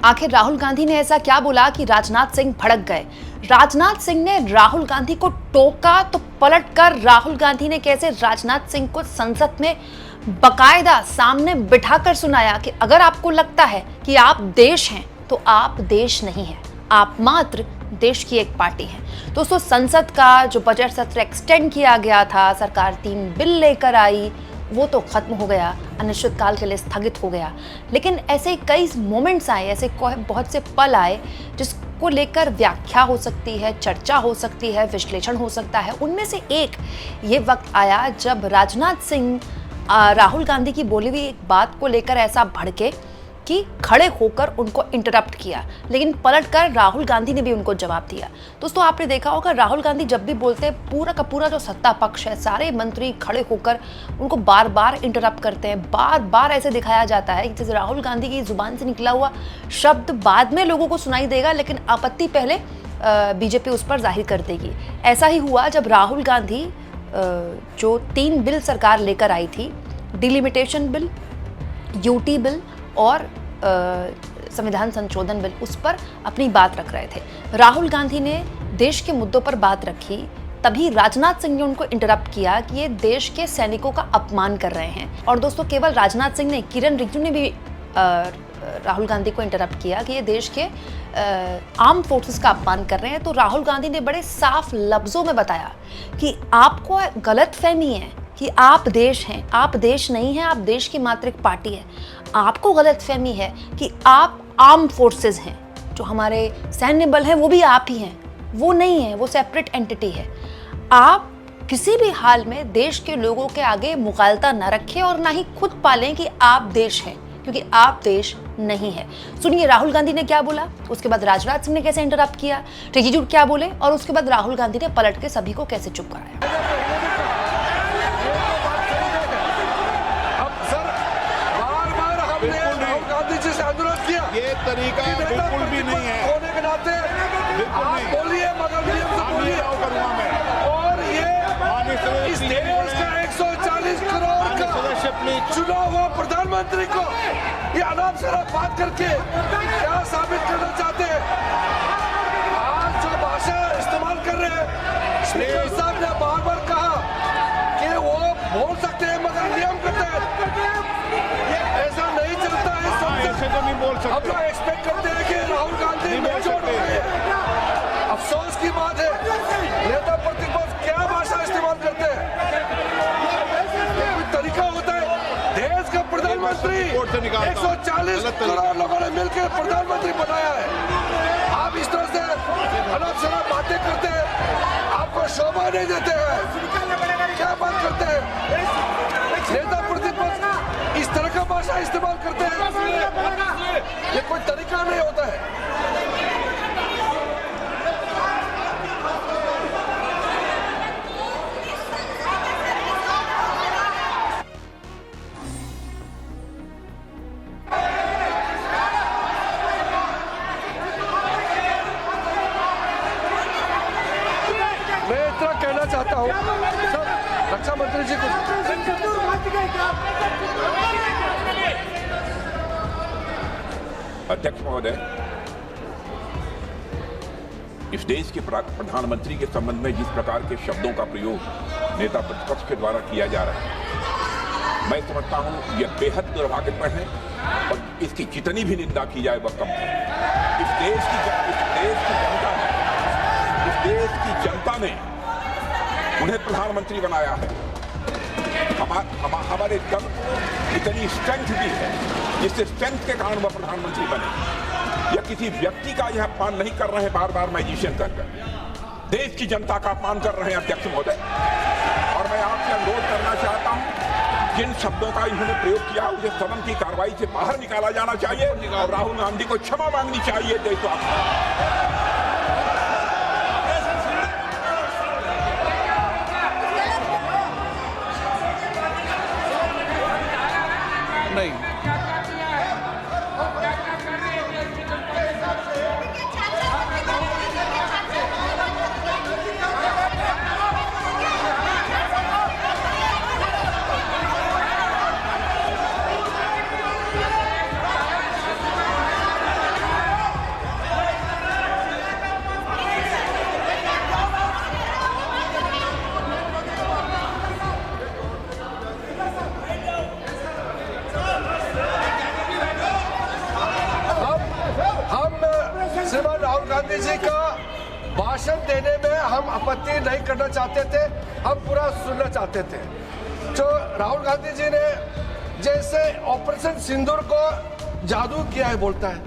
आखिर राहुल गांधी ने ऐसा क्या बोला कि राजनाथ सिंह भड़क गए? राजनाथ सिंह ने राहुल गांधी को टोका तो पलटकर राहुल गांधी ने कैसे राजनाथ सिंह को संसद में बकायदा सामने बिठाकर सुनाया कि अगर आपको लगता है कि आप देश हैं तो आप देश नहीं हैं, आप मात्र देश की एक पार्टी है। दोस्तों, संसद का जो बजट सत्र एक्सटेंड किया गया था, सरकार 3 बिल लेकर आई, वो तो खत्म हो गया, अनिश्चितकाल के लिए स्थगित हो गया। लेकिन ऐसे कई मोमेंट्स आए, ऐसे बहुत से पल आए जिसको लेकर व्याख्या हो सकती है, चर्चा हो सकती है, विश्लेषण हो सकता है। उनमें से एक ये वक्त आया जब राजनाथ सिंह राहुल गांधी की बोली हुई एक बात को लेकर ऐसा भड़के कि खड़े होकर उनको इंटरप्ट किया, लेकिन पलटकर राहुल गांधी ने भी उनको जवाब दिया। दोस्तों, आपने देखा होगा राहुल गांधी जब भी बोलते हैं, पूरा का पूरा जो सत्ता पक्ष है, सारे मंत्री खड़े होकर उनको बार बार इंटरप्ट करते हैं। बार बार ऐसे दिखाया जाता है कि जैसे राहुल गांधी की जुबान से निकला हुआ शब्द बाद में लोगों को सुनाई देगा, लेकिन आपत्ति पहले बीजेपी उस पर जाहिर कर देगी। ऐसा ही हुआ जब राहुल गांधी जो 3 बिल सरकार लेकर आई थी, डिलिमिटेशन बिल, यूटी बिल और संविधान संशोधन बिल, उस पर अपनी बात रख रहे थे। राहुल गांधी ने देश के मुद्दों पर बात रखी, तभी राजनाथ सिंह ने उनको इंटरप्ट किया कि ये देश के सैनिकों का अपमान कर रहे हैं। और दोस्तों, केवल राजनाथ सिंह ने, किरण रिजिजू ने भी राहुल गांधी को इंटरप्ट किया कि ये देश के आर्म फोर्सेस का अपमान कर रहे हैं। तो राहुल गांधी ने बड़े साफ लफ्जों में बताया कि आपको गलतफहमी है कि आप देश हैं, आप देश नहीं हैं, आप देश की मात्र एक पार्टी है। आपको गलतफहमी है कि आप आर्म फोर्सेस हैं, जो हमारे सैन्य बल हैं वो भी आप ही हैं, वो नहीं है, वो सेपरेट एंटिटी है। आप किसी भी हाल में देश के लोगों के आगे मुगालता न रखें और ना ही खुद पालें कि आप देश हैं, क्योंकि आप देश नहीं है। सुनिए राहुल गांधी ने क्या बोला, उसके बाद राजनाथ सिंह ने कैसे इंटरप्ट किया, रिजिजू क्या बोले, और उसके बाद राहुल गांधी ने पलट के सभी को कैसे चुप कराया। ये तरीका बिल्कुल भी नहीं है। होने के नाते आप बोलिए, मगर नियम से बोलिए। और ये इस देश का 140 करोड़ का चुना हुआ प्रधानमंत्री को ये अनाप शराब बात करके क्या साबित करना चाहते हैं? आज जो भाषा इस्तेमाल कर रहे हैं, स्पीकर साहब ने बार बार कहा कि वो बोल सकते हैं मगर नियम के तहत। ऐसा नहीं चलता है। ऐसे तो नहीं बोल सकते। हम लोग एक्सपेक्ट करते हैं कि राहुल गांधी मेच्योर है। अफसोस की बात है, नेता प्रतिपक्ष क्या भाषा इस्तेमाल करते हैं। कोई तरीका होता है? देश का प्रधानमंत्री 140 करोड़ लोगों ने मिलकर प्रधानमंत्री बनाया है। आप इस तरह से अनाप शराब बातें करते हैं, आपको शोभा नहीं देते हैं। क्या बात करते हैं? नेता प्रतिपक्ष इस तरह का भाषा इस्तेमाल करते हैं, ये कोई तरीका नहीं होता है। मैं इतना कहना चाहता हूँ, रक्षा मंत्री जी को अध्यक्ष महोदय, इस देश के प्रधानमंत्री के संबंध में जिस प्रकार के शब्दों का प्रयोग नेता प्रतिपक्ष के द्वारा किया जा रहा है, मैं समझता हूं यह बेहद दुर्भाग्यपूर्ण है और इसकी जितनी भी निंदा की जाए वह कम है। इस देश की जनता ने उन्हें प्रधानमंत्री बनाया है। हमारे दम इतनी स्ट्रेंथ भी है, जिससे स्ट्रेंथ के कारण वह प्रधानमंत्री बने। या किसी व्यक्ति का यह अपमान नहीं कर रहे हैं बार बार मैजिशियन कर, देश की जनता का अपमान कर रहे हैं अध्यक्ष महोदय। और मैं आपसे अनुरोध करना चाहता हूं, जिन शब्दों का इन्होंने प्रयोग किया उसे सदन की कार्रवाई से बाहर निकाला जाना चाहिए और राहुल गांधी को क्षमा मांगनी चाहिए देशवासियों। नहीं, श्रीमान राहुल गांधी जी का भाषण देने में हम आपत्ति नहीं करना चाहते थे, हम पूरा सुनना चाहते थे। जो राहुल गांधी जी ने जैसे ऑपरेशन सिंदूर को जादू किया है बोलता है,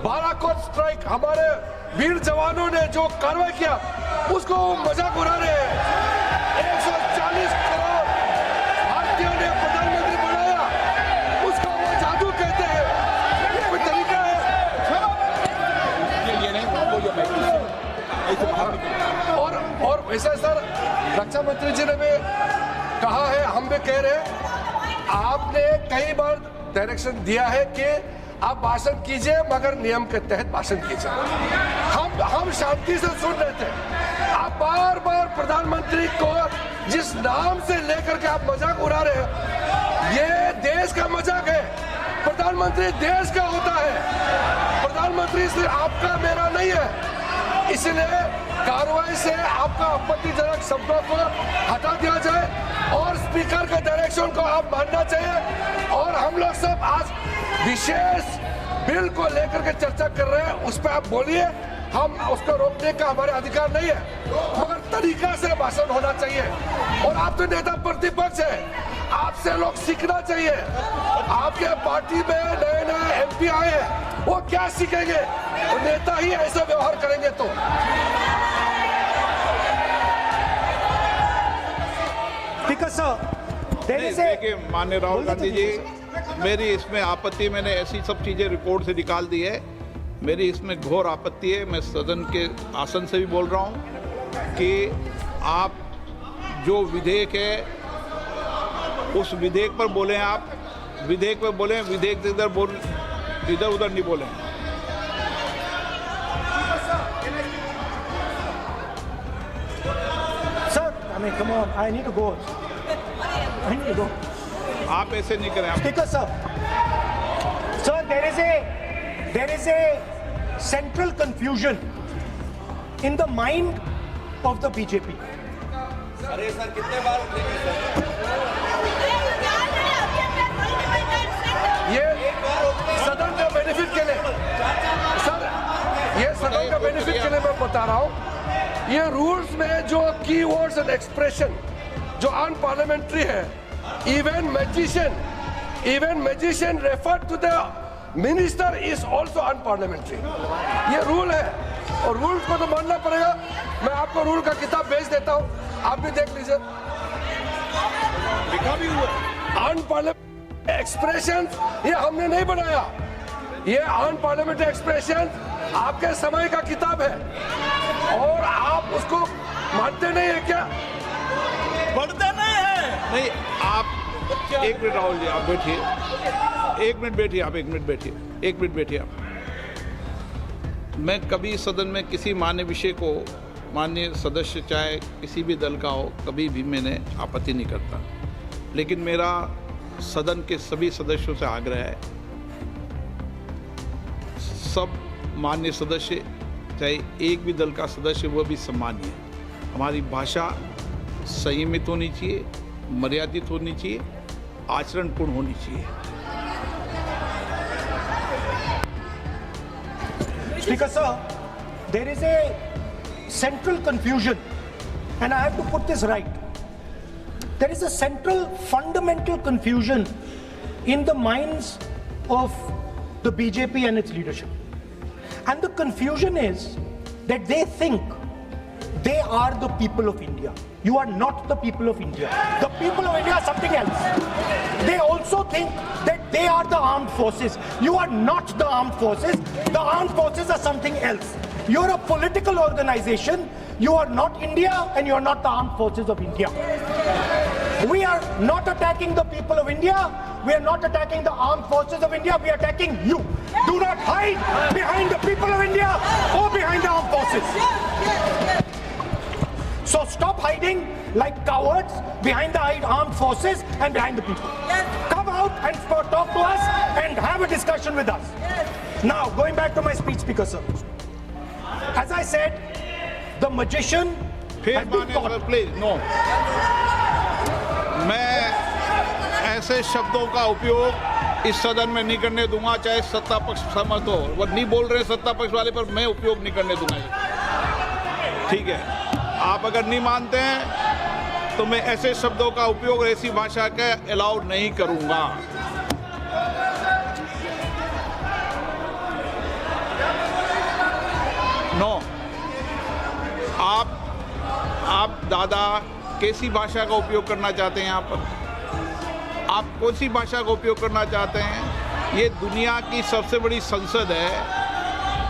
बालाकोट स्ट्राइक हमारे वीर जवानों ने जो कार्रवाई किया उसको मजाक उड़ा रहे हैं। 140 करोड़ भारतीयों ने प्रधानमंत्री बनाया, उसको वो जादू कहते हैं। ये कोई तरीका है? ये नहीं और वैसे सर रक्षा मंत्री जी ने भी कहा है, हम भी कह रहे हैं, आपने कई बार डायरेक्शन दिया है कि आप भाषण कीजिए मगर नियम के तहत भाषण कीजिए। हम शांति से सुन रहे थे, आप बार बार प्रधानमंत्री को जिस नाम से लेकर के आप मजाक उड़ा रहे हैं, ये देश का मजाक है। प्रधानमंत्री देश का होता है, प्रधानमंत्री सिर्फ आपका मेरा नहीं है। इसलिए कार्रवाई से आपका आपत्तिजनक शब्दों को हटा दिया जाए और स्पीकर के डायरेक्शन को आप मानना चाहिए। और हम लोग सब आज विशेष बिल को लेकर के चर्चा कर रहे हैं, उस पर आप बोलिए, हम उसको रोकने का हमारे अधिकार नहीं है, मगर तरीका से भाषण होना चाहिए। और आप तो नेता प्रतिपक्ष है, आपसे लोग सीखना चाहिए। आपके पार्टी में नए नए एमपी आए हैं, वो क्या सीखेंगे? वो नेता ही ऐसा व्यवहार करेंगे तो। देखिए माननीय राहुल गांधी जी, मेरी इसमें आपत्ति, मैंने ऐसी सब चीज़ें रिपोर्ट से निकाल दी है। मेरी इसमें घोर आपत्ति है। मैं सदन के आसन से भी बोल रहा हूँ कि आप जो विधेयक है उस विधेयक पर बोलें, आप विधेयक पर बोलें, विधेयक से इधर उधर नहीं बोलें। Sir, I mean, come on, I need to go. I need to go. आप ऐसे नहीं करें। Speaker, sir. Sir, there is a central confusion in the mind of the BJP. ये सदन का बेनिफिट के लिए, सर, ये सदन का बेनिफिट के लिए मैं बता रहा हूँ, ये रूल्स में जो कीवर्ड्स एंड एक्सप्रेशन जो अनपार्लियामेंट्री है, even magician referred to the minister is also unparliamentary. ये रूल है और रूल को तो मानना पड़ेगा। मैं आपको रूल का किताब भेज देता हूँ, आप भी देख लीजिए। अनपार्लियामेंट्री एक्सप्रेशन ये हमने नहीं बनाया, ये अनपार्लियामेंट्री एक्सप्रेशन आपके समय का किताब है और आप उसको मानते नहीं है क्या? पढ़ते नहीं है। नहीं, आप एक मिनट राहुल जी, आप बैठिए, एक मिनट बैठिए आप, एक मिनट बैठिए आप। मैं कभी सदन में किसी मान्य विषय को, माननीय सदस्य चाहे किसी भी दल का हो, कभी भी मैंने आपत्ति नहीं करता। लेकिन मेरा सदन के सभी सदस्यों से आग्रह है, सब मान्य सदस्य, चाहे एक भी दल का सदस्य, वह भी सम्मानीय। हमारी भाषा संयमित होनी चाहिए, मर्यादित होनी चाहिए, आचरणपूर्ण होनी चाहिए। Speaker, sir, there is a central confusion, and I have to put this right. There is a central fundamental confusion in the minds of the BJP and its leadership. And the confusion is that they think they are the people of India. You are not the people of India. The people of India are something else. They also think that they are the armed forces. You are not the armed forces. The armed forces are something else. You're a political organization. You are not India and you're not the armed forces of India. We are not attacking the people of India. We are not attacking the armed forces of India. We are attacking you. Do not hide behind the people of India or behind the armed forces. So stop hiding like cowards behind the armed forces and behind the people. Come out and talk to us and have a discussion with us. Now, going back to my speech, Speaker, sir. As I said, the magician has been caught. Please no, मैं ऐसे शब्दों का उपयोग इस सदन में नहीं करने दूंगा, चाहे सत्ता पक्ष सहमत हो। वो नहीं बोल रहे सत्ता पक्ष वाले, पर मैं उपयोग नहीं करने दूंगा ये। ठीक है, आप अगर नहीं मानते हैं तो मैं ऐसे शब्दों का उपयोग, ऐसी भाषा का अलाउ नहीं करूंगा। नो, आप दादा कैसी भाषा का उपयोग करना चाहते हैं यहाँ पर? आप कौन सी भाषा का उपयोग करना चाहते हैं? ये दुनिया की सबसे बड़ी संसद है,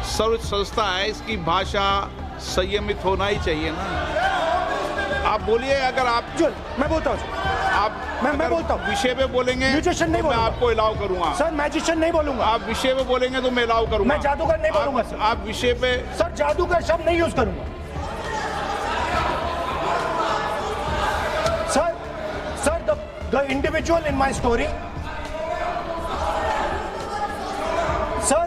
सर्वोच्च संस्था है, इसकी भाषा संयमित होना ही चाहिए ना। आप बोलिए, अगर आप मैं बोलता हूँ आप मैं बोलता हूँ, विषय पे बोलेंगे म्यूजिशियन नहीं तो मैं बोलूंगा। आपको अलाउ करूंगा। सर मैजिशियन नहीं बोलूंगा। आप विषय पे बोलेंगे तो मैं अलाउ करूंगा। मैं जादूगर नहीं बोलूंगा सर। आप विषय पे सर जादूगर शब्द नहीं यूज करूंगा। Sir the individual in my story, sir,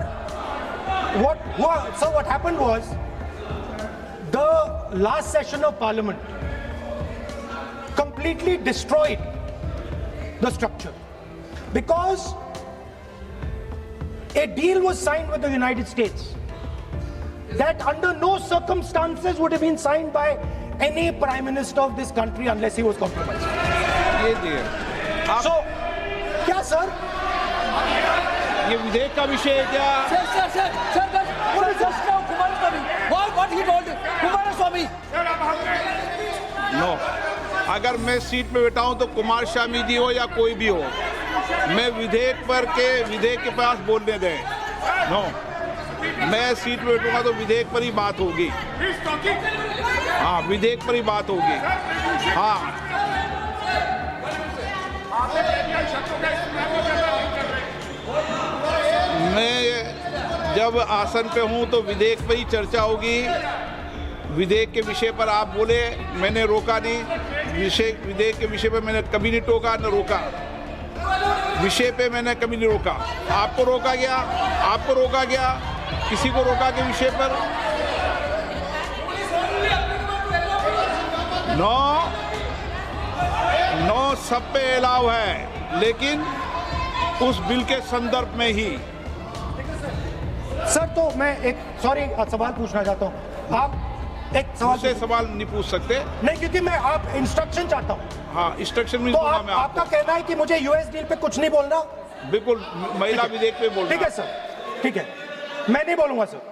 what happened was, the last session of parliament completely destroyed the structure, because a deal was signed with the United States that under no circumstances would have been signed by any prime minister of this country unless he was compromised. ये दिए आप, So, क्या sir? ये विधेयक का विषय है क्या? Sir, what is just now Kumaraswamy? What he told Kumaraswamy? No, अगर मैं सीट पे बैठा हूं तो कुमार स्वामी जी हो या कोई भी हो, मैं विधेयक के पास बोलने दें। नो, मैं सीट पे बैठूंगा तो विधेयक पर ही बात होगी। हाँ, विधेयक पर ही बात होगी। हाँ, मैं जब आसन पे हूं तो विधेयक पर ही चर्चा होगी। विधेयक के विषय पर आप बोले, मैंने रोका नहीं। विधेयक के विषय पर मैंने कभी नहीं टोका न रोका। विषय पे मैंने कभी नहीं रोका। आपको रोका गया, किसी को रोका के विषय पर? नो, सब पे अलाउ है, लेकिन उस बिल के संदर्भ में ही। सर तो मैं एक सवाल पूछना चाहता हूँ। आप एक सवाल नहीं पूछ सकते। नहीं, क्योंकि मैं आप इंस्ट्रक्शन चाहता हूँ। हाँ, इंस्ट्रक्शन में तो आपका कहना है कि मुझे यूएस डील पे कुछ नहीं बोलना? बिल्कुल, महिला विधेयक पे बोलना। ठीक है सर, ठीक है, मैं नहीं बोलूंगा सर।